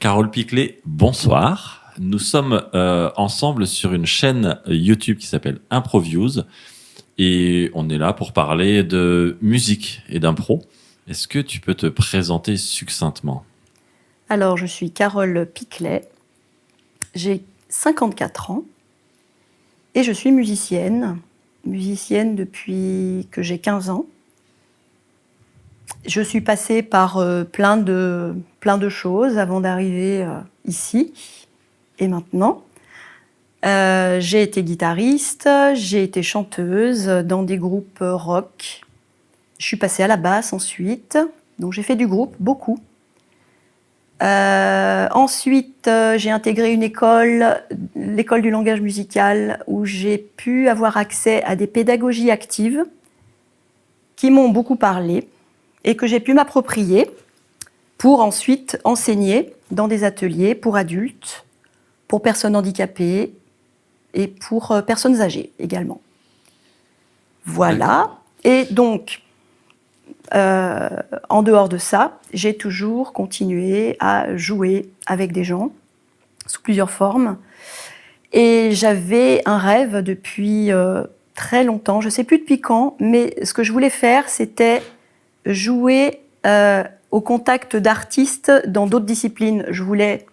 Carole Piclet, bonsoir. Nous sommes ensemble sur une chaîne YouTube qui s'appelle Improviews et on est là pour parler de musique et d'impro. Est-ce que tu peux te présenter succinctement ? Alors, je suis Carole Piclet, j'ai 54 ans et je suis musicienne depuis que j'ai 15 ans. Je suis passée par plein de choses avant d'arriver ici et maintenant. J'ai été guitariste, j'ai été chanteuse dans des groupes rock. Je suis passée à la basse ensuite, donc j'ai fait du groupe, beaucoup. Ensuite, j'ai intégré une école, l'école du langage musical, où j'ai pu avoir accès à des pédagogies actives qui m'ont beaucoup parlé et que j'ai pu m'approprier pour ensuite enseigner dans des ateliers pour adultes, pour personnes handicapées et pour personnes âgées également. Voilà. Et donc, en dehors de ça, j'ai toujours continué à jouer avec des gens sous plusieurs formes. Et j'avais un rêve depuis très longtemps, je ne sais plus depuis quand, mais ce que je voulais faire, c'était jouer au contact d'artistes dans d'autres disciplines. Je voulais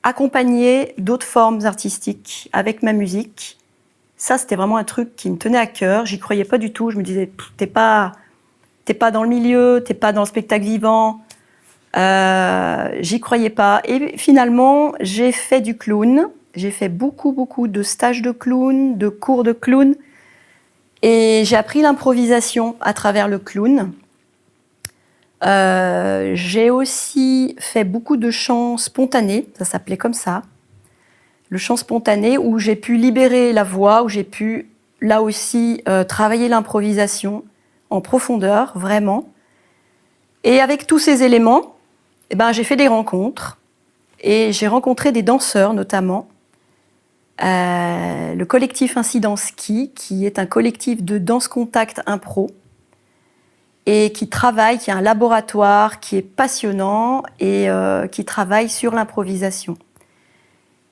accompagner d'autres formes artistiques avec ma musique. Ça, c'était vraiment un truc qui me tenait à cœur. J'y croyais pas du tout. Je me disais, t'es pas dans le milieu, t'es pas dans le spectacle vivant. J'y croyais pas. Et finalement, j'ai fait du clown. J'ai fait beaucoup de stages de clown, de cours de clown. Et j'ai appris l'improvisation à travers le clown. J'ai aussi fait beaucoup de chants spontanés, ça s'appelait comme ça. Le chant spontané, où j'ai pu libérer la voix, où j'ai pu, là aussi, travailler l'improvisation en profondeur, vraiment. Et avec tous ces éléments, j'ai fait des rencontres. Et j'ai rencontré des danseurs, notamment. Le collectif Incident Ski, qui est un collectif de danse-contact impro, et qui travaille, qui est un laboratoire, qui est passionnant et qui travaille sur l'improvisation.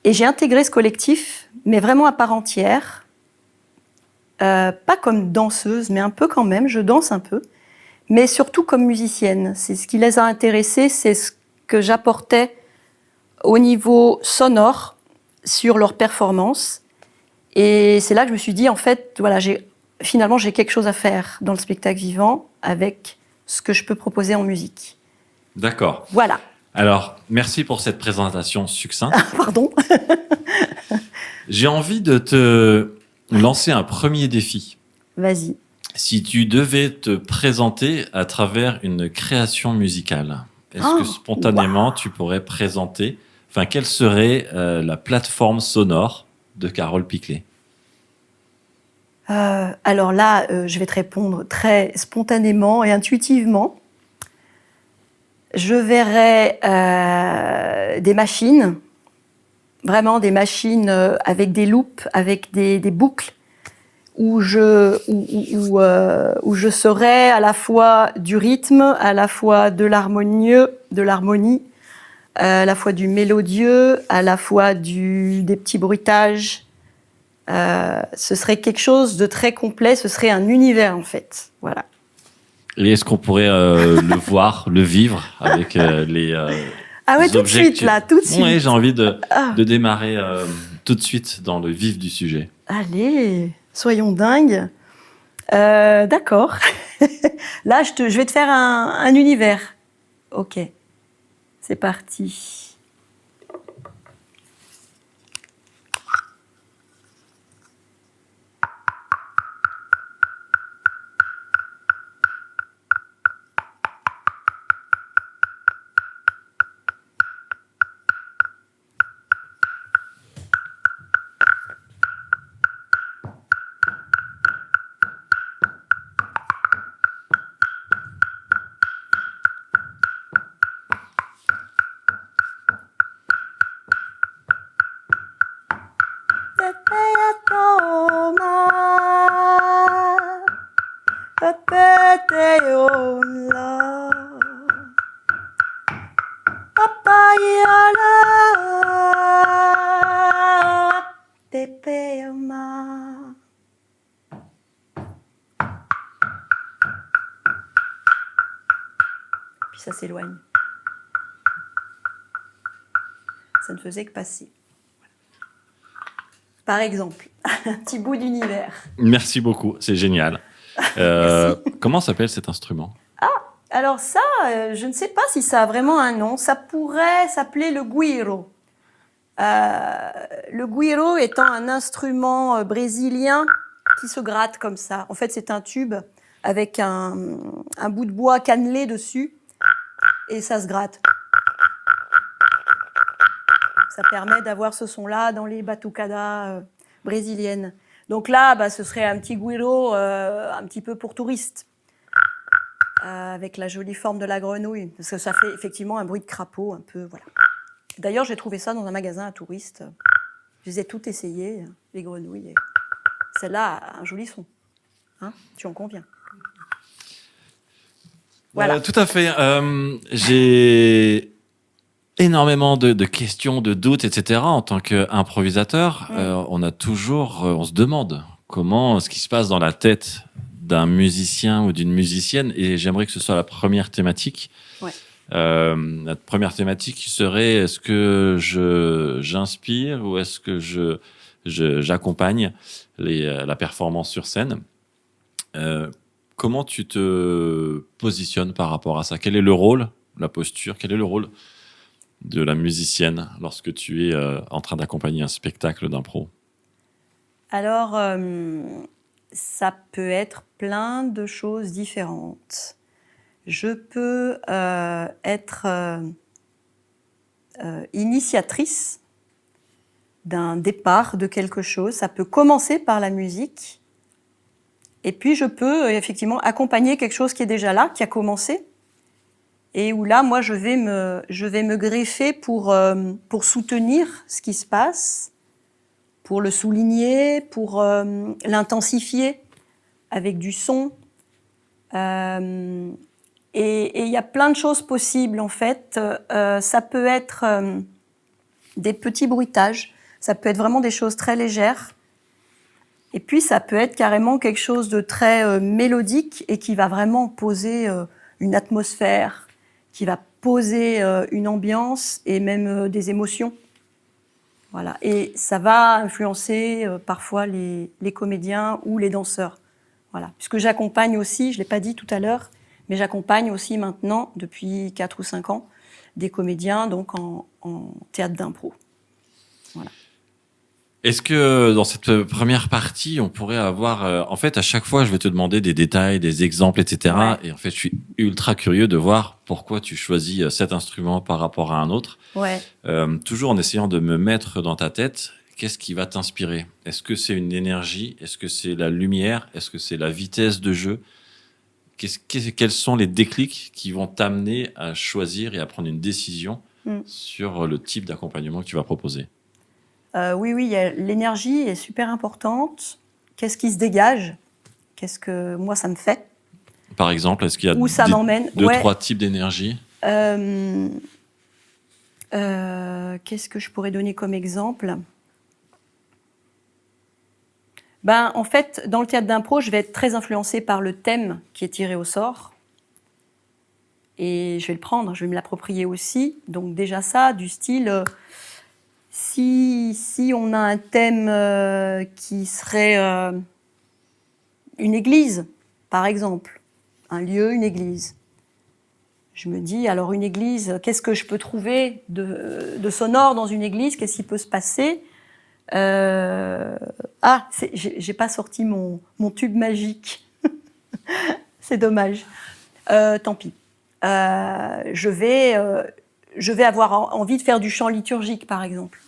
Et j'ai intégré ce collectif, mais vraiment à part entière, pas comme danseuse, mais un peu quand même, je danse un peu, mais surtout comme musicienne. C'est ce qui les a intéressés, c'est ce que j'apportais au niveau sonore sur leur performance. Et c'est là que je me suis dit, en fait, voilà, finalement, j'ai quelque chose à faire dans le spectacle vivant avec ce que je peux proposer en musique. D'accord. Voilà. Alors, merci pour cette présentation succincte. Pardon. J'ai envie de te lancer un premier défi. Vas-y. Si tu devais te présenter à travers une création musicale, est-ce que spontanément tu pourrais présenter, quelle serait la plateforme sonore de Carole Piclet ? Alors là, je vais te répondre très spontanément et intuitivement. Je verrais des machines, vraiment des machines avec des loops, avec des boucles, où je serais à la fois du rythme, à la fois de l'harmonie, à la fois du mélodieux, à la fois des petits bruitages. Ce serait quelque chose de très complet, ce serait un univers en fait. Voilà. Et est-ce qu'on pourrait le voir, le vivre avec les ah ouais, tout de suite là, tout de suite. Oui, j'ai envie de démarrer tout de suite dans le vif du sujet. Allez, soyons dingues. D'accord. Là, je vais te faire un univers. Ok, c'est parti. Papaya ça s'éloigne. Ça ne faisait que passer. Par exemple, un petit bout d'univers. Merci beaucoup, c'est génial. Comment s'appelle cet instrument? Alors ça, je ne sais pas si ça a vraiment un nom. Ça pourrait s'appeler le güiro. Le güiro étant un instrument brésilien qui se gratte comme ça. En fait, c'est un tube avec un bout de bois cannelé dessus et ça se gratte. Ça permet d'avoir ce son-là dans les batucadas brésiliennes. Donc là, ce serait un petit güiro un petit peu pour touristes, avec la jolie forme de la grenouille, parce que ça fait effectivement un bruit de crapaud un peu, voilà. D'ailleurs, j'ai trouvé ça dans un magasin à touristes. Je les ai toutes essayées, les grenouilles. Et celle-là a un joli son. Hein, tu en conviens. Voilà. Tout à fait. J'ai énormément de questions, de doutes, etc. En tant qu'improvisateur, on se demande comment ce qui se passe dans la tête d'un musicien ou d'une musicienne, et j'aimerais que ce soit la première thématique. Ouais. La première thématique serait: est-ce que j'inspire ou est-ce que j'accompagne la performance sur scène? Comment tu te positionnes par rapport à ça? Quel est le rôle, la posture, quel est le rôle de la musicienne lorsque tu es en train d'accompagner un spectacle d'impro? Alors, ça peut être plein de choses différentes. Je peux être initiatrice d'un départ de quelque chose. Ça peut commencer par la musique. Et puis, je peux effectivement accompagner quelque chose qui est déjà là, qui a commencé. Et où là, moi, je vais me greffer pour soutenir ce qui se passe, pour le souligner, pour l'intensifier avec du son. Et il y a plein de choses possibles, en fait. Ça peut être des petits bruitages, ça peut être vraiment des choses très légères. Et puis, ça peut être carrément quelque chose de très mélodique et qui va vraiment poser une atmosphère, qui va poser une ambiance et même des émotions. Voilà. Et ça va influencer parfois les comédiens ou les danseurs. Voilà. Puisque j'accompagne aussi, je ne l'ai pas dit tout à l'heure, mais j'accompagne aussi maintenant, depuis 4 ou 5 ans, des comédiens donc en théâtre d'impro. Voilà. Est-ce que dans cette première partie, on pourrait avoir... en fait, à chaque fois, je vais te demander des détails, des exemples, etc. Ouais. Et en fait, je suis ultra curieux de voir pourquoi tu choisis cet instrument par rapport à un autre. Ouais. Toujours en essayant de me mettre dans ta tête, qu'est-ce qui va t'inspirer? Est-ce que c'est une énergie? Est-ce que c'est la lumière? Est-ce que c'est la vitesse de jeu? Quels sont les déclics qui vont t'amener à choisir et à prendre une décision sur le type d'accompagnement que tu vas proposer? Oui, l'énergie est super importante. Qu'est-ce qui se dégage? Qu'est-ce que moi, ça me fait? Par exemple, est-ce qu'il y a Où ça m'emmène? deux, trois types d'énergie? Qu'est-ce que je pourrais donner comme exemple? En fait, dans le théâtre d'impro, je vais être très influencée par le thème qui est tiré au sort. Et je vais le prendre, je vais me l'approprier aussi. Donc déjà ça, du style... Si on a un thème qui serait une église, par exemple, un lieu, une église, je me dis, alors une église, qu'est-ce que je peux trouver de sonore dans une église? Qu'est-ce qui peut se passer? J'ai pas sorti mon tube magique. C'est dommage. Tant pis. Je vais avoir envie de faire du chant liturgique, par exemple.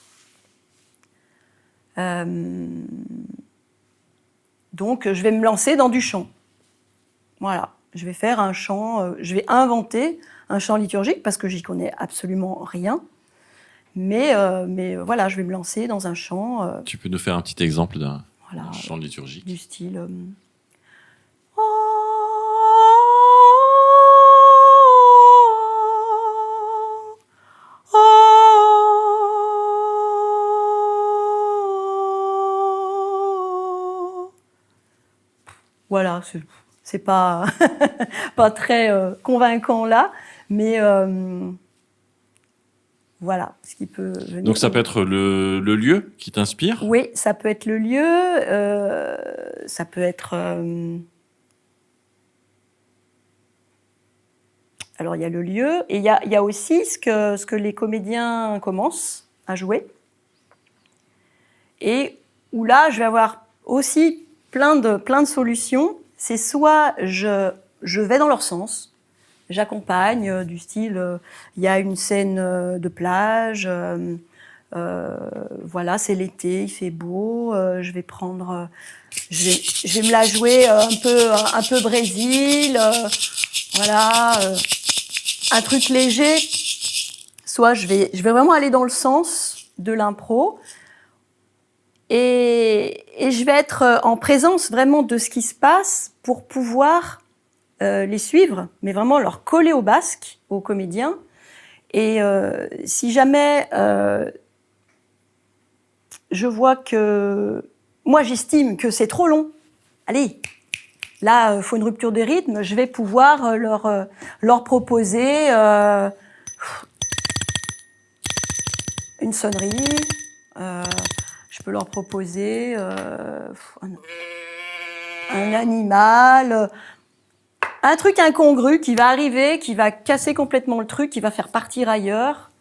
Donc, je vais me lancer dans du chant. Voilà. Je vais faire un chant, je vais inventer un chant liturgique parce que j'y connais absolument rien. Mais voilà, je vais me lancer dans un chant. Tu peux nous faire un petit exemple d'un chant liturgique? Du style... Voilà, c'est pas, pas très convaincant là, Mais voilà ce qui peut venir. Donc ça peut être le lieu qui t'inspire? Oui, ça peut être le lieu, ça peut être... Alors il y a le lieu, et il y a aussi ce que les comédiens commencent à jouer. Et où là, je vais avoir aussi plein de solutions. C'est soit je vais dans leur sens, j'accompagne, du style, il y a une scène de plage, voilà, c'est l'été, il fait beau, je vais prendre, je vais me la jouer un peu Brésil, voilà, un truc léger. Soit je vais vraiment aller dans le sens de l'impro, et je vais être en présence vraiment de ce qui se passe pour pouvoir les suivre, mais vraiment leur coller au basque, aux comédiens. Et si jamais je vois que... Moi, j'estime que c'est trop long. Allez, là, il faut une rupture de rythme. Je vais pouvoir leur proposer une sonnerie. Je peux leur proposer un animal, un truc incongru qui va arriver, qui va casser complètement le truc, qui va faire partir ailleurs.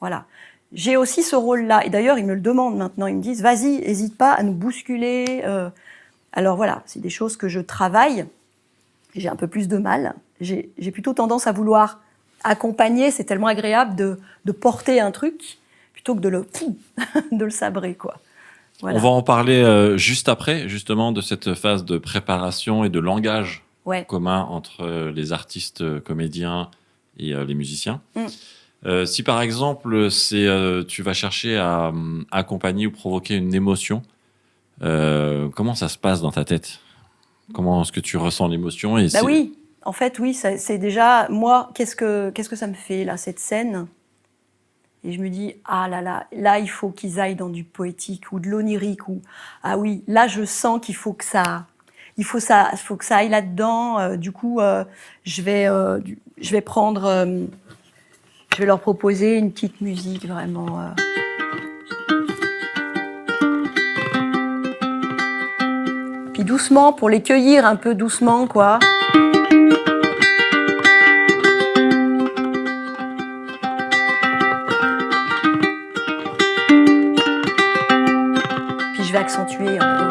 Voilà. J'ai aussi ce rôle-là. Et d'ailleurs, ils me le demandent maintenant. Ils me disent, vas-y, n'hésite pas à nous bousculer. Alors voilà, c'est des choses que je travaille. J'ai un peu plus de mal. J'ai plutôt tendance à vouloir accompagner. C'est tellement agréable de porter un truc plutôt que de le sabrer, quoi. Voilà. On va en parler juste après, justement, de cette phase de préparation et de langage commun entre les artistes comédiens et les musiciens. Si par exemple, tu vas chercher à accompagner ou provoquer une émotion, comment ça se passe dans ta tête? Comment est-ce que tu ressens l'émotion? Oui, en fait, oui, c'est déjà, moi, qu'est-ce que ça me fait, là, cette scène? Et je me dis, ah là, il faut qu'ils aillent dans du poétique ou de l'onirique. Ah oui, là, je sens qu'il faut que ça aille là-dedans. Du coup, je vais leur proposer une petite musique, vraiment. Puis doucement, pour les cueillir un peu doucement, quoi. Je vais accentuer un peu.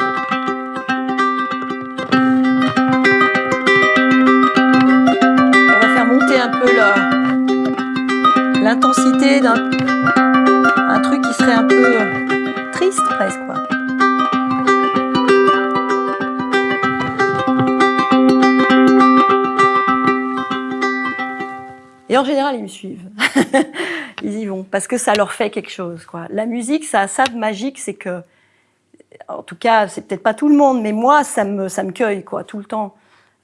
On va faire monter un peu l'intensité d'un truc qui serait un peu triste presque, quoi. Et en général, ils me suivent. Ils y vont parce que ça leur fait quelque chose, quoi. La musique, ça a ça de magique, c'est que, en tout cas, c'est peut-être pas tout le monde, mais moi, ça me cueille, quoi, tout le temps.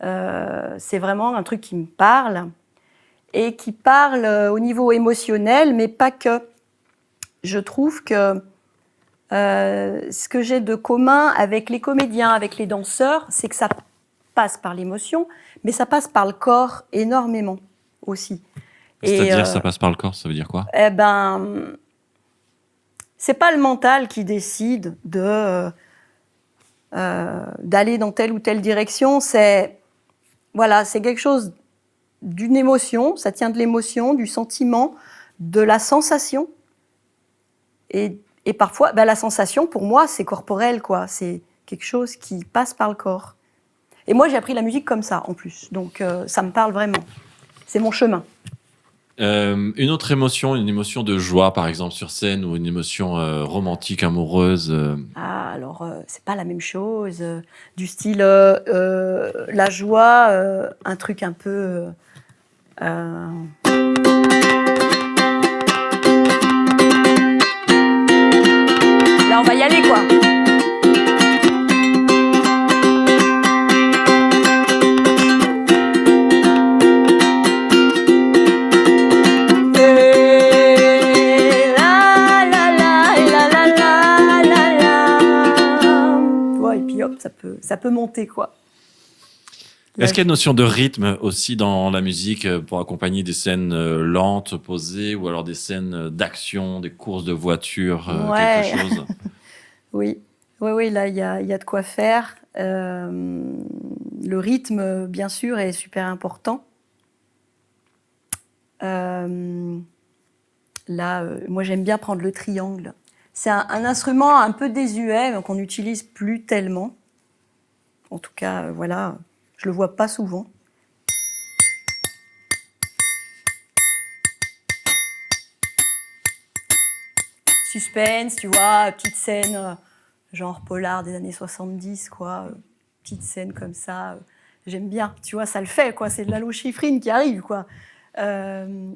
C'est vraiment un truc qui me parle, et qui parle au niveau émotionnel, mais pas que. Je trouve que ce que j'ai de commun avec les comédiens, avec les danseurs, c'est que ça passe par l'émotion, mais ça passe par le corps énormément aussi. C'est-à-dire, ça passe par le corps, ça veut dire quoi? C'est pas le mental qui décide d'aller dans telle ou telle direction. C'est quelque chose d'une émotion. Ça tient de l'émotion, du sentiment, de la sensation. Et parfois, la sensation, pour moi, c'est corporel, quoi. C'est quelque chose qui passe par le corps. Et moi, j'ai appris la musique comme ça, en plus. Donc, ça me parle vraiment. C'est mon chemin. Une autre émotion, une émotion de joie, par exemple, sur scène, ou une émotion romantique, amoureuse. Ah, alors, c'est pas la même chose. Du style, la joie, un truc un peu... Là, on va y aller, quoi. Ça peut monter, quoi. Là, Est-ce qu'il y a une notion de rythme aussi dans la musique pour accompagner des scènes lentes, posées, ou alors des scènes d'action, des courses de voiture, quelque ouais, chose? oui. Oui, oui, là, il y a de quoi faire. Le rythme, bien sûr, est super important. Euh, Là, moi, j'aime bien prendre le triangle. C'est un instrument un peu désuet, qu'on n'utilise plus tellement. En tout cas, voilà, je le vois pas souvent. Suspense, tu vois, petite scène, genre polar des années 70, quoi. Petite scène comme ça. J'aime bien, tu vois, ça le fait, quoi. C'est de la low-chiffrine qui arrive, quoi. Euh,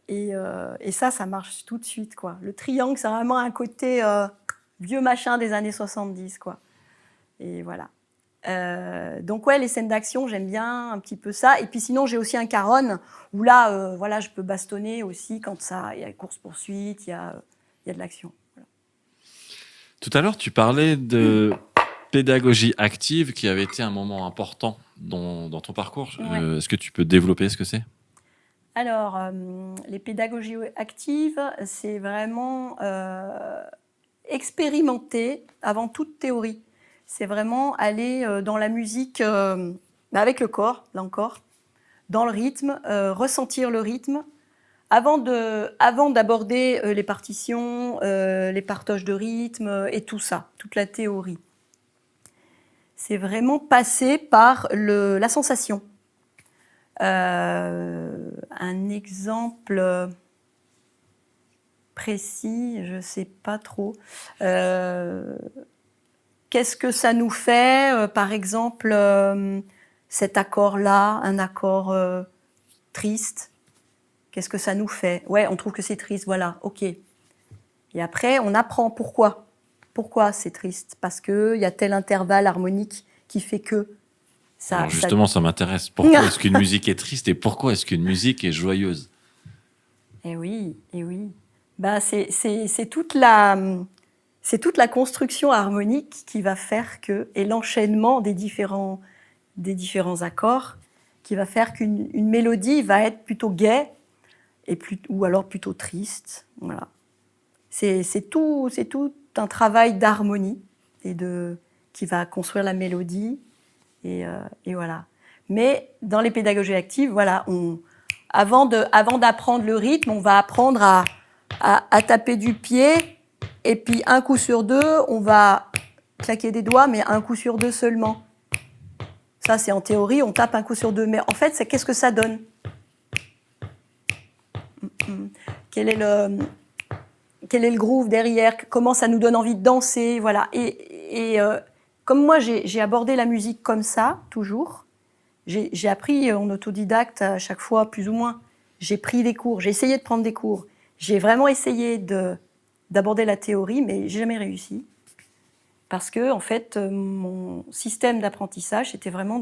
et ça marche tout de suite, quoi. Le triangle, c'est vraiment un côté vieux machin des années 70, quoi. Et voilà. Donc ouais, les scènes d'action, j'aime bien un petit peu ça. Et puis sinon, j'ai aussi un caron où là, voilà, je peux bastonner aussi quand il y a course-poursuite, il y a de l'action. Voilà. Tout à l'heure, tu parlais de pédagogie active qui avait été un moment important dans ton parcours. Ouais. Est-ce que tu peux développer ce que c'est? Alors, les pédagogies actives, c'est vraiment expérimenter avant toute théorie. C'est vraiment aller dans la musique avec le corps, là encore, dans le rythme, ressentir le rythme, avant d'aborder les partitions, les partages de rythme et tout ça, toute la théorie. C'est vraiment passer par la sensation. Un exemple précis, je ne sais pas trop. Qu'est-ce que ça nous fait, par exemple, cet accord-là, un accord triste? Qu'est-ce que ça nous fait? Ouais, on trouve que c'est triste, voilà, ok. Et après, on apprend pourquoi. Pourquoi c'est triste? Parce qu'il y a tel intervalle harmonique qui fait que ça... Alors justement, ça m'intéresse. Pourquoi est-ce qu'une musique est triste et pourquoi est-ce qu'une musique est joyeuse? Eh oui, eh oui. Bah, c'est toute la construction harmonique qui va faire que, et l'enchaînement des différents accords, qui va faire qu'une mélodie va être plutôt gaie ou alors plutôt triste. Voilà. C'est tout un travail d'harmonie qui va construire la mélodie. Et voilà. Mais dans les pédagogies actives, voilà, avant d'apprendre le rythme, on va apprendre à taper du pied. Et puis un coup sur deux, on va claquer des doigts, mais un coup sur deux seulement. Ça, c'est en théorie, on tape un coup sur deux. Mais en fait, qu'est-ce que ça donne? Quel est le groove derrière? Comment ça nous donne envie de danser? Voilà. Et comme moi, j'ai abordé la musique comme ça, toujours. J'ai appris en autodidacte à chaque fois, plus ou moins. J'ai pris des cours, j'ai essayé de prendre des cours. J'ai vraiment essayé d'aborder la théorie, mais j'ai jamais réussi. Parce que, en fait, mon système d'apprentissage, c'était vraiment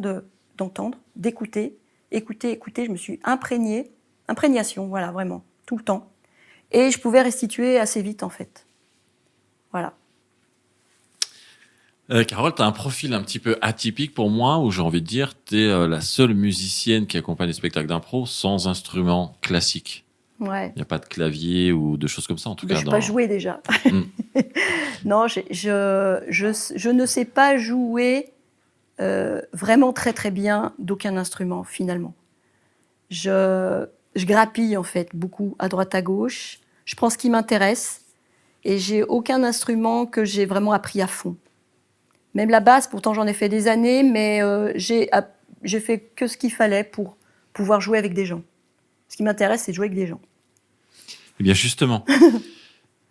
d'entendre, d'écouter, écouter. Je me suis imprégnation, voilà, vraiment, tout le temps. Et je pouvais restituer assez vite, en fait. Voilà. Carole, tu as un profil un petit peu atypique pour moi, où j'ai envie de dire, tu es la seule musicienne qui accompagne les spectacles d'impro sans instrument classique. Ouais. Il n'y a pas de clavier ou de choses comme ça, en tout cas. Je ne sais pas jouer déjà. Mm. Non, je ne sais pas jouer vraiment très très bien d'aucun instrument, finalement. Je grappille, en fait, beaucoup, à droite, à gauche. Je prends ce qui m'intéresse. Et j'ai aucun instrument que j'ai vraiment appris à fond. Même la basse, pourtant j'en ai fait des années, mais j'ai fait que ce qu'il fallait pour pouvoir jouer avec des gens. Ce qui m'intéresse, c'est de jouer avec des gens. Eh bien, justement,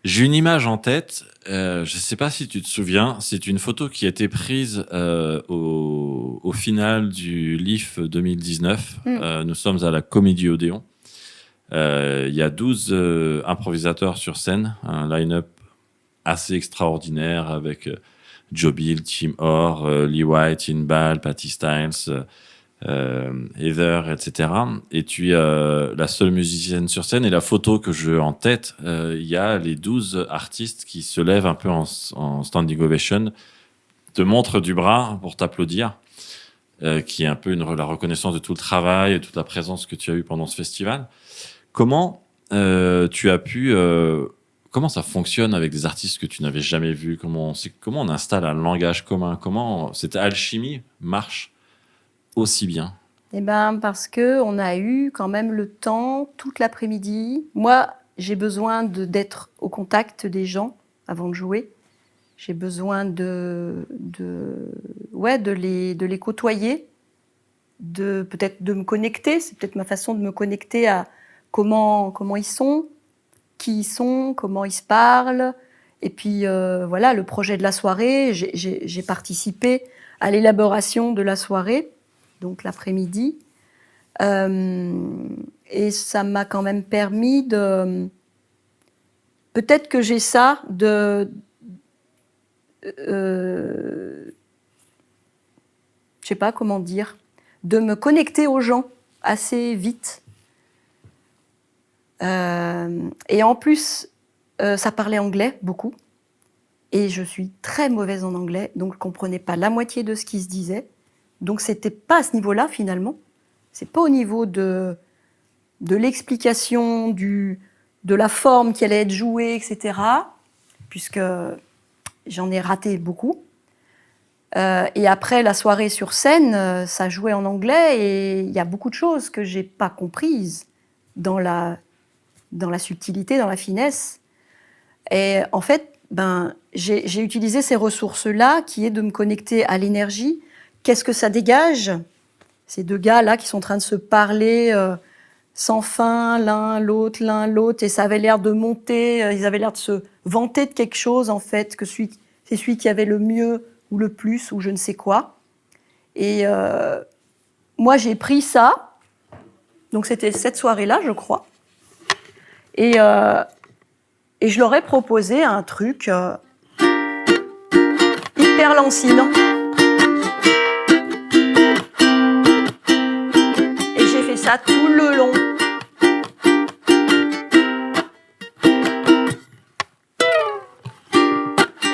j'ai une image en tête. Je ne sais pas si tu te souviens. C'est une photo qui a été prise au final du LIF 2019. Nous sommes à la Comédie Odéon. Il y a 12 improvisateurs sur scène. Un line-up assez extraordinaire avec Joe Bill, Tim Orr, Lee White, Inbal, Patty Styles, Heather, etc. Et tu es la seule musicienne sur scène. Et la photo que j'ai en tête, il y a les 12 artistes qui se lèvent un peu en standing ovation, te montrent du bras pour t'applaudir. qui est un peu la reconnaissance de tout le travail et toute la présence que tu as eue pendant ce festival. Comment tu as pu... comment ça fonctionne avec des artistes que tu n'avais jamais vus? Comment on installe un langage commun? Comment cette alchimie marche aussi bien? Eh ben, parce qu'on a eu quand même le temps, toute l'après-midi. Moi, j'ai besoin d'être au contact des gens avant de jouer. J'ai besoin de les côtoyer, peut-être de me connecter. C'est peut-être ma façon de me connecter à comment ils sont, qui ils sont, comment ils se parlent. Et puis, voilà, le projet de la soirée, j'ai participé à l'élaboration de la soirée, donc l'après-midi. Et ça m'a quand même permis de... Peut-être que j'ai ça de... je sais pas comment dire, de me connecter aux gens assez vite. Et en plus, ça parlait anglais beaucoup. Et je suis très mauvaise en anglais, donc je comprenais pas la moitié de ce qui se disait. Donc c'était pas à ce niveau-là finalement. C'est pas au niveau de l'explication, de la forme qui allait être jouée, etc. Puisque j'en ai raté beaucoup. Et après la soirée sur scène, ça jouait en anglais et il y a beaucoup de choses que j'ai pas comprises dans la subtilité, dans la finesse. Et en fait, j'ai utilisé ces ressources-là, qui est de me connecter à l'énergie. Qu'est-ce que ça dégage? Ces deux gars-là qui sont en train de se parler sans fin, l'un l'autre, et ça avait l'air de monter, ils avaient l'air de se vanter de quelque chose, en fait, que c'est celui qui avait le mieux ou le plus, ou je ne sais quoi. Et moi, j'ai pris ça, donc c'était cette soirée-là, je crois, et je leur ai proposé un truc hyper lancinant. Et j'ai fait ça tout le long.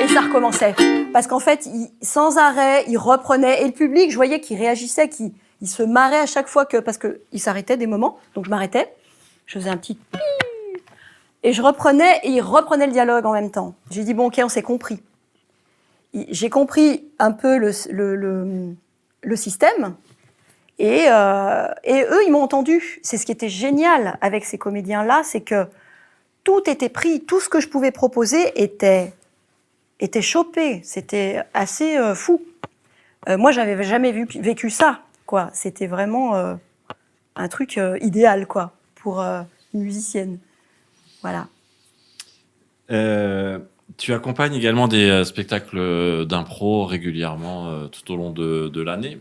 Et ça recommençait. Parce qu'en fait, sans arrêt, ils reprenaient. Et le public, je voyais qu'il réagissait, qu'il se marrait à chaque fois parce qu'il s'arrêtait des moments. Donc je m'arrêtais. Je faisais un petit... Et je reprenais, et ils reprenaient le dialogue en même temps. J'ai dit, bon, ok, on s'est compris. J'ai compris un peu le système. Et eux, ils m'ont entendu. C'est ce qui était génial avec ces comédiens-là, c'est que tout était pris. Tout ce que je pouvais proposer était chopé. C'était assez fou. Moi, j'avais jamais vécu ça, quoi. C'était vraiment un truc idéal, quoi, pour une musicienne. Voilà. Tu accompagnes également des spectacles d'impro régulièrement tout au long de l'année.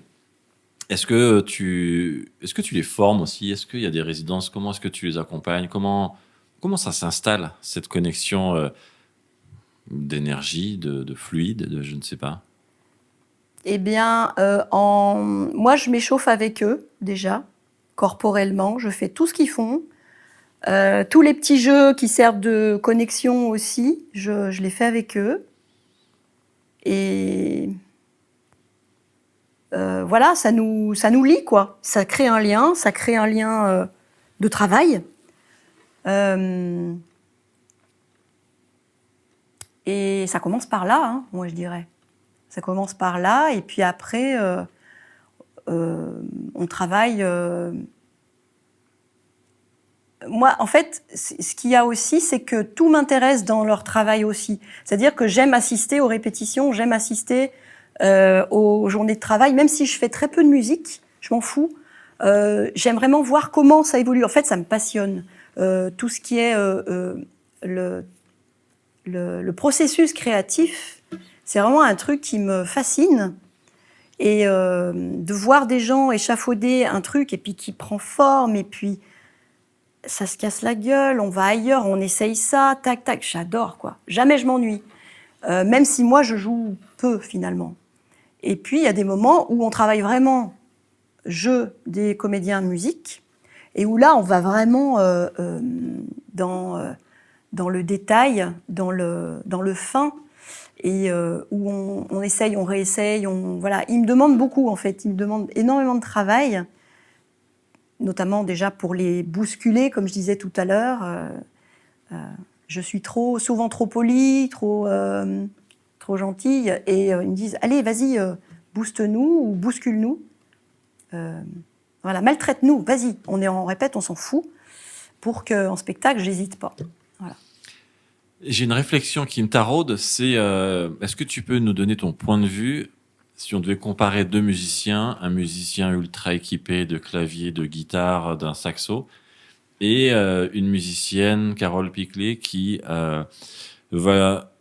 Est-ce que tu les formes aussi? Est-ce qu'il y a des résidences? Comment est-ce que tu les accompagnes? Comment ça s'installe, cette connexion d'énergie, de fluide, de je ne sais pas? Eh bien, moi, je m'échauffe avec eux, déjà, corporellement. Je fais tout ce qu'ils font. Tous les petits jeux qui servent de connexion aussi, je les fais avec eux. Et voilà, ça nous lie, quoi. Ça crée un lien de travail. Et ça commence par là, hein, moi je dirais. Ça commence par là, et puis après, on travaille... Moi, en fait, ce qu'il y a aussi, c'est que tout m'intéresse dans leur travail aussi. C'est-à-dire que j'aime assister aux répétitions, j'aime assister aux journées de travail, même si je fais très peu de musique, je m'en fous. J'aime vraiment voir comment ça évolue. En fait, ça me passionne. Tout ce qui est le processus créatif, c'est vraiment un truc qui me fascine. Et de voir des gens échafauder un truc et puis qui prend forme et puis ça se casse la gueule, on va ailleurs, on essaye ça, tac, tac, j'adore, quoi. Jamais je m'ennuie. Même si moi, je joue peu, finalement. Et puis, il y a des moments où on travaille vraiment jeu des comédiens de musique, et où là, on va vraiment dans le détail, dans le fin, et où on essaye, on réessaye, voilà. Il me demande beaucoup en fait, il me demande énormément de travail, notamment déjà pour les bousculer, comme je disais tout à l'heure. Je suis souvent trop polie, trop gentille, et ils me disent allez, vas-y, booste-nous ou bouscule-nous, voilà, maltraite-nous, vas-y. On répète, on s'en fout, pour qu'en spectacle, j'hésite pas. Voilà. J'ai une réflexion qui me taraude, c'est est-ce que tu peux nous donner ton point de vue si on devait comparer deux musiciens, un musicien ultra équipé de clavier, de guitare, d'un saxo, et une musicienne, Carole Piclet, qui va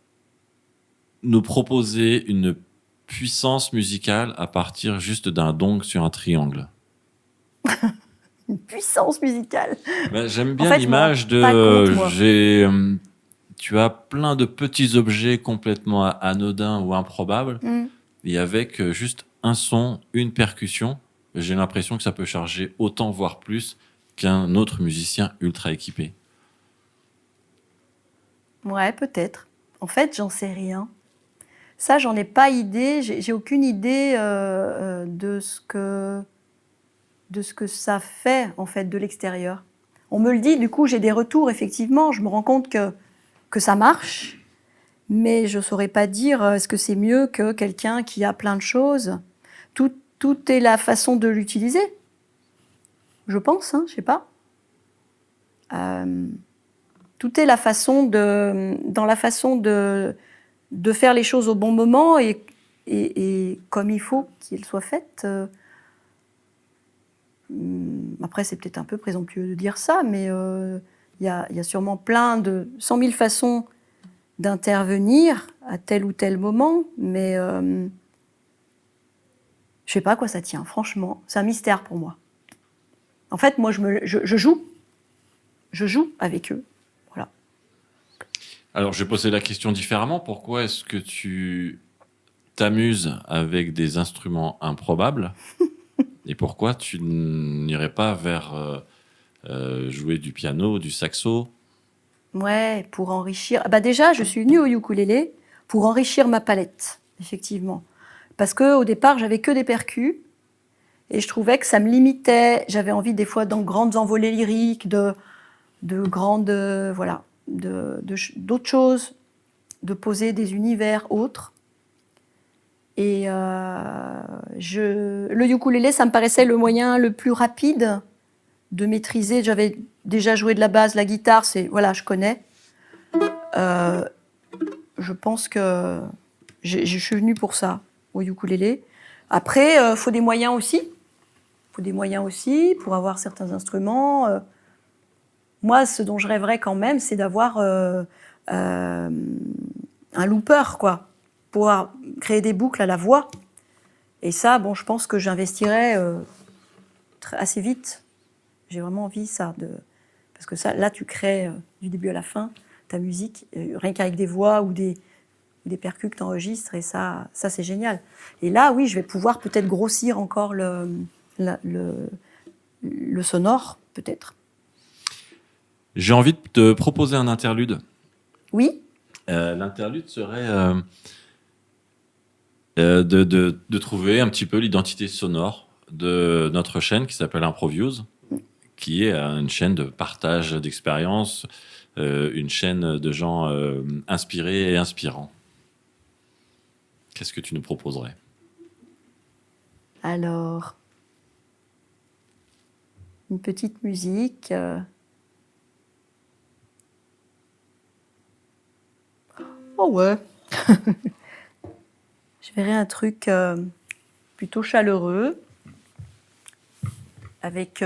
nous proposer une puissance musicale à partir juste d'un dong sur un triangle. Une puissance musicale. J'aime En bien fait, l'image je me rends pas compte, moi. tu as plein de petits objets complètement anodins ou improbables, et avec juste un son, une percussion, j'ai l'impression que ça peut charger autant, voire plus, qu'un autre musicien ultra équipé. Ouais, peut-être. En fait, j'en sais rien. Ça, j'en ai pas idée. J'ai aucune idée de ce que ça fait, en fait, de l'extérieur. On me le dit, du coup, j'ai des retours, effectivement. Je me rends compte que ça marche, mais je saurais pas dire est-ce que c'est mieux que quelqu'un qui a plein de choses. Tout est la façon de l'utiliser. Je pense, je sais pas. Tout est la façon dans la façon de faire les choses au bon moment et comme il faut qu'elles soient faites. Après, c'est peut-être un peu présomptueux de dire ça, mais il y a sûrement 100 000 façons d'intervenir à tel ou tel moment, mais je sais pas à quoi ça tient, franchement. C'est un mystère pour moi. En fait, moi, je joue. Je joue avec eux. Voilà. Alors, je vais poser la question différemment. Pourquoi est-ce que tu t'amuses avec des instruments improbables et pourquoi tu n'irais pas vers jouer du piano, du saxo? Ouais, pour enrichir. Bah déjà, je suis venue au ukulélé pour enrichir ma palette, effectivement. Parce qu'au départ, j'avais que des percus et je trouvais que ça me limitait. J'avais envie des fois dans grandes envolées lyriques, de grandes, voilà, d'autres choses, de poser des univers autres. Et le ukulélé, ça me paraissait le moyen le plus rapide de maîtriser. J'avais déjà joué de la basse, la guitare, voilà, je connais. Je pense que je suis venue pour ça, au ukulélé. Après, faut des moyens aussi. Faut des moyens aussi pour avoir certains instruments. Moi, ce dont je rêverais quand même, c'est d'avoir un looper, quoi, pouvoir créer des boucles à la voix. Et ça, bon, je pense que j'investirais assez vite. J'ai vraiment envie, ça, parce que ça, là, tu crées du début à la fin ta musique, rien qu'avec des voix ou des percus que tu enregistres, et ça c'est génial. Et là, oui, je vais pouvoir peut-être grossir encore le sonore, peut-être. J'ai envie de te proposer un interlude. Oui. L'interlude serait de trouver un petit peu l'identité sonore de notre chaîne qui s'appelle Improviews, qui est une chaîne de partage d'expériences, une chaîne de gens inspirés et inspirants. Qu'est-ce que tu nous proposerais? Alors, une petite musique. Oh ouais. Je verrais un truc plutôt chaleureux, avec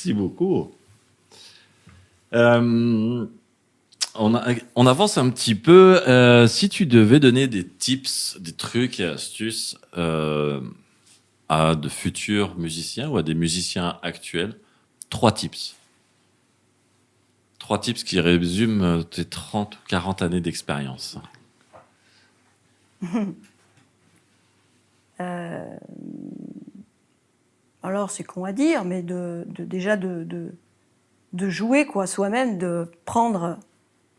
Merci beaucoup. On avance un petit peu. Si tu devais donner des tips, des trucs et astuces à de futurs musiciens ou à des musiciens actuels, 3 tips. 3 tips qui résument tes 30 ou 40 années d'expérience. Alors, c'est con à dire, mais déjà de jouer quoi, soi-même, de prendre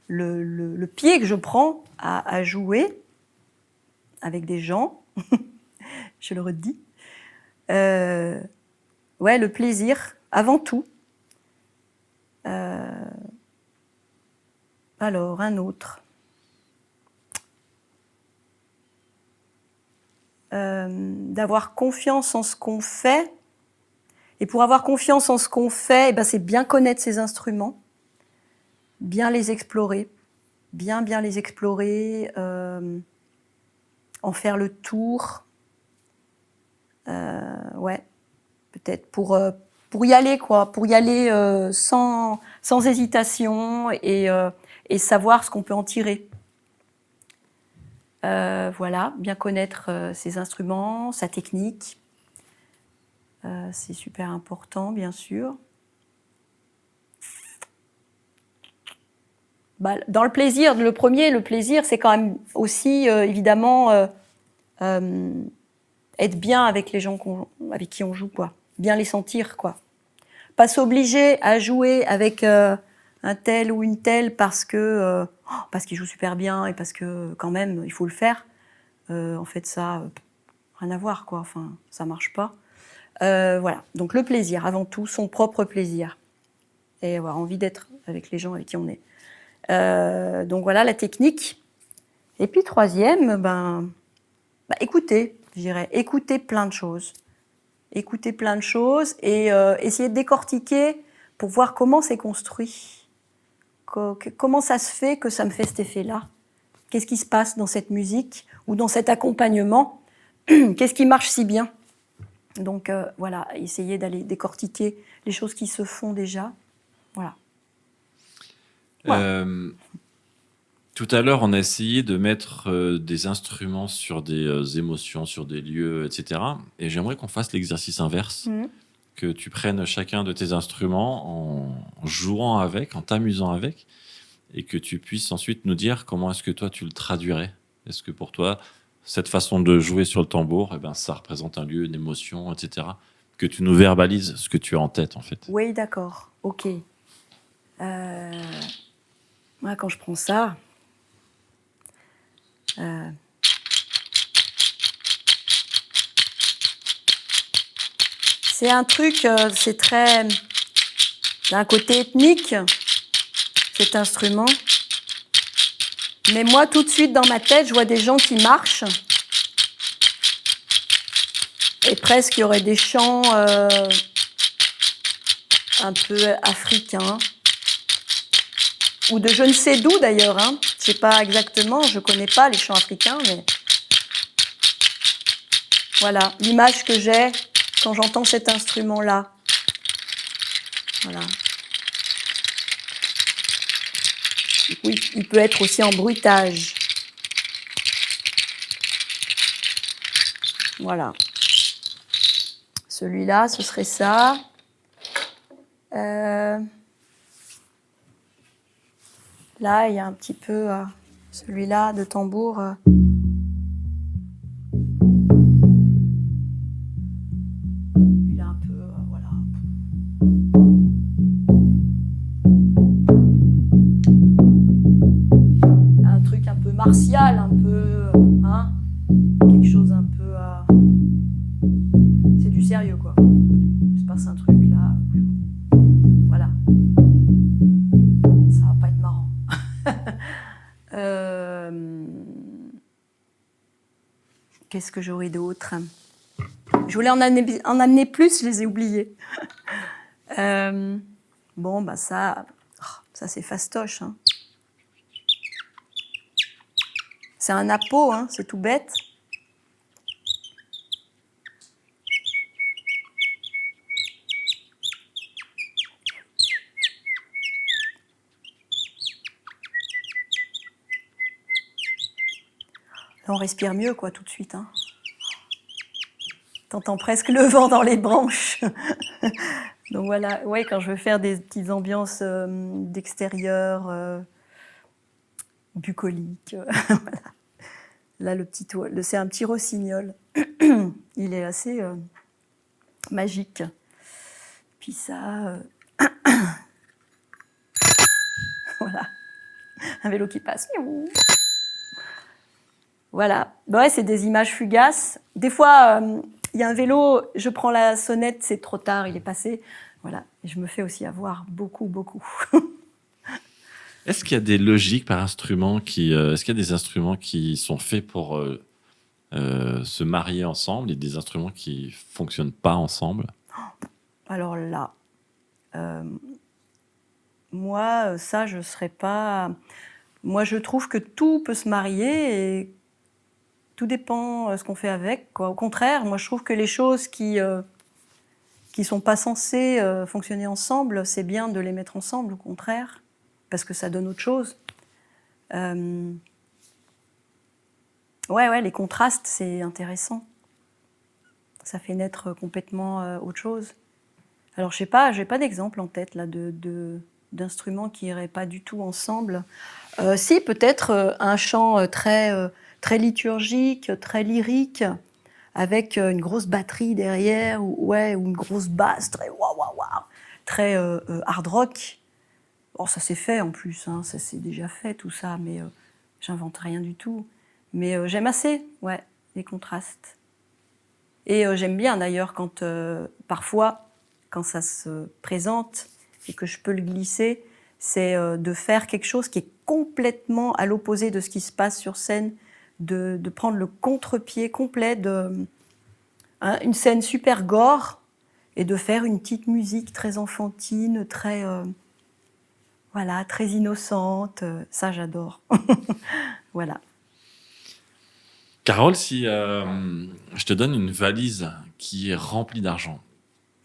le pied que je prends à jouer avec des gens, je le redis. Ouais, le plaisir, avant tout. Alors, un autre. D'avoir confiance en ce qu'on fait. Et pour avoir confiance en ce qu'on fait, eh ben, c'est bien connaître ses instruments, bien les explorer, bien les explorer, en faire le tour. Ouais, peut-être pour y aller, quoi, pour y aller sans hésitation et savoir ce qu'on peut en tirer. Voilà, bien connaître ses instruments, sa technique. C'est super important, bien sûr. Bah, dans le plaisir, le plaisir, c'est quand même aussi, évidemment, être bien avec les gens avec qui on joue, quoi. Bien les sentir, quoi. Pas s'obliger à jouer avec un tel ou une telle parce qu'il joue super bien et parce que, quand même, il faut le faire. En fait, ça, rien à voir, quoi. Enfin, ça marche pas. Voilà. Donc, le plaisir, avant tout, son propre plaisir. Et avoir envie d'être avec les gens avec qui on est. Donc voilà la technique. Et puis troisième, écouter, je dirais, écouter plein de choses. Écouter plein de choses et essayer de décortiquer pour voir comment c'est construit. Comment ça se fait que ça me fait cet effet-là? Qu'est-ce qui se passe dans cette musique ou dans cet accompagnement? Qu'est-ce qui marche si bien? Donc voilà, essayer d'aller décortiquer les choses qui se font déjà. Voilà. Tout à l'heure, on a essayé de mettre des instruments sur des émotions, sur des lieux, etc. Et j'aimerais qu'on fasse l'exercice inverse, que tu prennes chacun de tes instruments en jouant avec, en t'amusant avec, et que tu puisses ensuite nous dire comment est-ce que toi tu le traduirais. Est-ce que pour toi, cette façon de jouer sur le tambour, ça représente un lieu, une émotion, etc. Que tu nous verbalises ce que tu as en tête, en fait. Oui, d'accord. Ok. Moi, quand je prends ça, c'est un truc, c'est très d'un côté ethnique, cet instrument. Mais moi, tout de suite, dans ma tête, je vois des gens qui marchent. Et presque, il y aurait des chants un peu africains. Ou de je ne sais d'où, d'ailleurs. Hein. Je ne sais pas exactement, je ne connais pas les chants africains, mais... Voilà, l'image que j'ai quand j'entends cet instrument-là. Voilà. Oui, il peut être aussi en bruitage. Voilà. Celui-là, ce serait ça. Là, il y a un petit peu celui-là de tambour. Il a un peu, voilà. Un truc un peu martial, un peu, hein, quelque chose un peu. C'est du sérieux, quoi. Il se passe un truc là. Voilà. Ça va pas être marrant. Qu'est-ce que j'aurais d'autre? Je voulais en amener plus, je les ai oubliés. Bon, bah ça c'est fastoche. Hein. C'est un appo, hein, c'est tout bête. On respire mieux, quoi, tout de suite. Hein. T'entends presque le vent dans les branches. Donc voilà, ouais, quand je veux faire des petites ambiances d'extérieur, bucoliques, voilà. Là, c'est un petit rossignol. Il est assez magique. Puis ça, voilà, un vélo qui passe. Voilà, ouais, c'est des images fugaces. Des fois, il y a un vélo, je prends la sonnette, c'est trop tard, il est passé. Voilà, et je me fais aussi avoir beaucoup. Est-ce qu'il y a des logiques par instrument est-ce qu'il y a des instruments qui sont faits pour se marier ensemble et des instruments qui fonctionnent pas ensemble? Alors là, moi, ça, je serais pas. Moi, je trouve que tout peut se marier et tout dépend ce qu'on fait avec, quoi. Au contraire, moi, je trouve que les choses qui sont pas censées fonctionner ensemble, c'est bien de les mettre ensemble, au contraire, parce que ça donne autre chose. Ouais, les contrastes, c'est intéressant. Ça fait naître complètement autre chose. Alors, je sais pas, j'ai pas d'exemple en tête là d'instruments qui iraient pas du tout ensemble. Si, peut-être un chant très liturgique, très lyrique, avec une grosse batterie derrière, ou une grosse basse très très hard rock. Bon, ça s'est fait en plus, hein, ça s'est déjà fait tout ça, mais j'invente rien du tout. Mais j'aime assez, les contrastes. Et j'aime bien d'ailleurs quand parfois, quand ça se présente et que je peux le glisser, c'est de faire quelque chose qui est complètement à l'opposé de ce qui se passe sur scène, de prendre le contre-pied complet une scène super gore et de faire une petite musique très enfantine, très innocente. Ça, j'adore. Voilà. Carole, si je te donne une valise qui est remplie d'argent,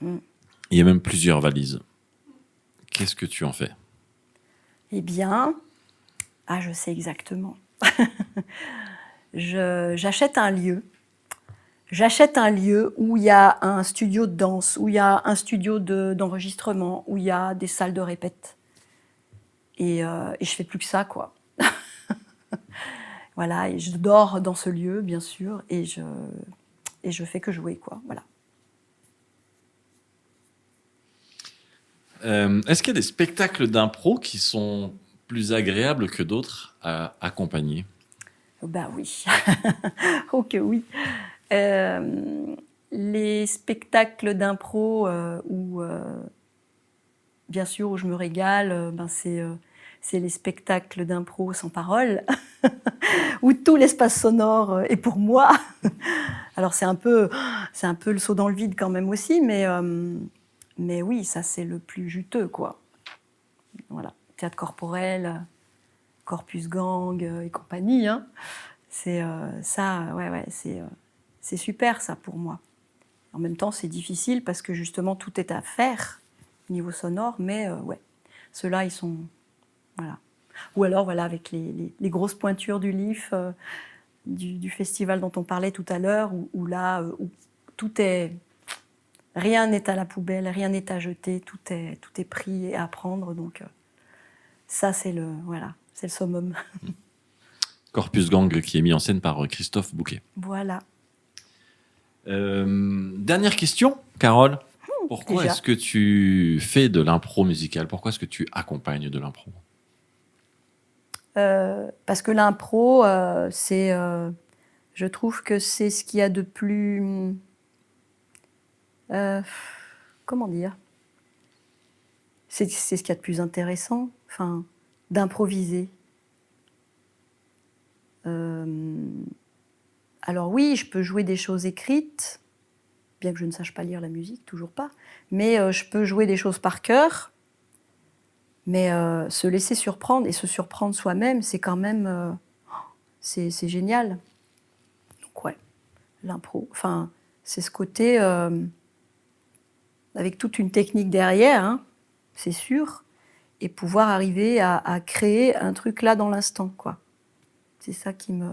il y a même plusieurs valises, qu'est-ce que tu en fais? Eh bien, je sais exactement. J'achète un lieu. J'achète un lieu où il y a un studio de danse, où il y a un studio d'enregistrement, où il y a des salles de répète. Et je fais plus que ça, quoi. Voilà, et je dors dans ce lieu, bien sûr, et je fais que jouer, quoi. Voilà. Est-ce qu'il y a des spectacles d'impro qui sont plus agréables que d'autres à accompagner? Ben oui. Oh que oui. Les spectacles d'impro où, bien sûr, où je me régale, c'est les spectacles d'impro sans parole, où tout l'espace sonore est pour moi. Alors c'est un peu le saut dans le vide quand même aussi, mais oui, ça c'est le plus juteux, quoi. Voilà, théâtre corporel, Corpus Gang et compagnie, hein. C'est ça, c'est super ça pour moi. En même temps, c'est difficile parce que justement tout est à faire au niveau sonore, mais ceux-là ils sont voilà. Ou alors avec les grosses pointures du LIF, du festival dont on parlait tout à l'heure, où tout est, rien n'est à la poubelle, rien n'est à jeter, tout est pris et à prendre. Donc ça c'est le summum. Corpus Gang qui est mis en scène par Christophe Bouquet. Voilà. Dernière question, Carole. Pourquoi est-ce que tu fais de l'impro musicale? Pourquoi est-ce que tu accompagnes de l'impro? Parce que l'impro, je trouve que c'est ce qu'il y a de plus... comment dire? C'est ce qu'il y a de plus intéressant, d'improviser. Alors oui, je peux jouer des choses écrites, bien que je ne sache pas lire la musique, toujours pas, mais je peux jouer des choses par cœur, mais se laisser surprendre et se surprendre soi-même, c'est quand même... c'est génial. Donc l'impro, c'est ce côté... avec toute une technique derrière, hein, c'est sûr, et pouvoir arriver à créer un truc là dans l'instant, quoi. C'est ça qui me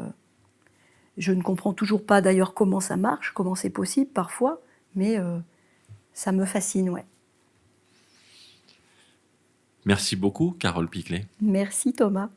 Je ne comprends toujours pas d'ailleurs comment ça marche, comment c'est possible parfois, mais ça me fascine, ouais. Merci beaucoup, Carole Piclet. Merci Thomas.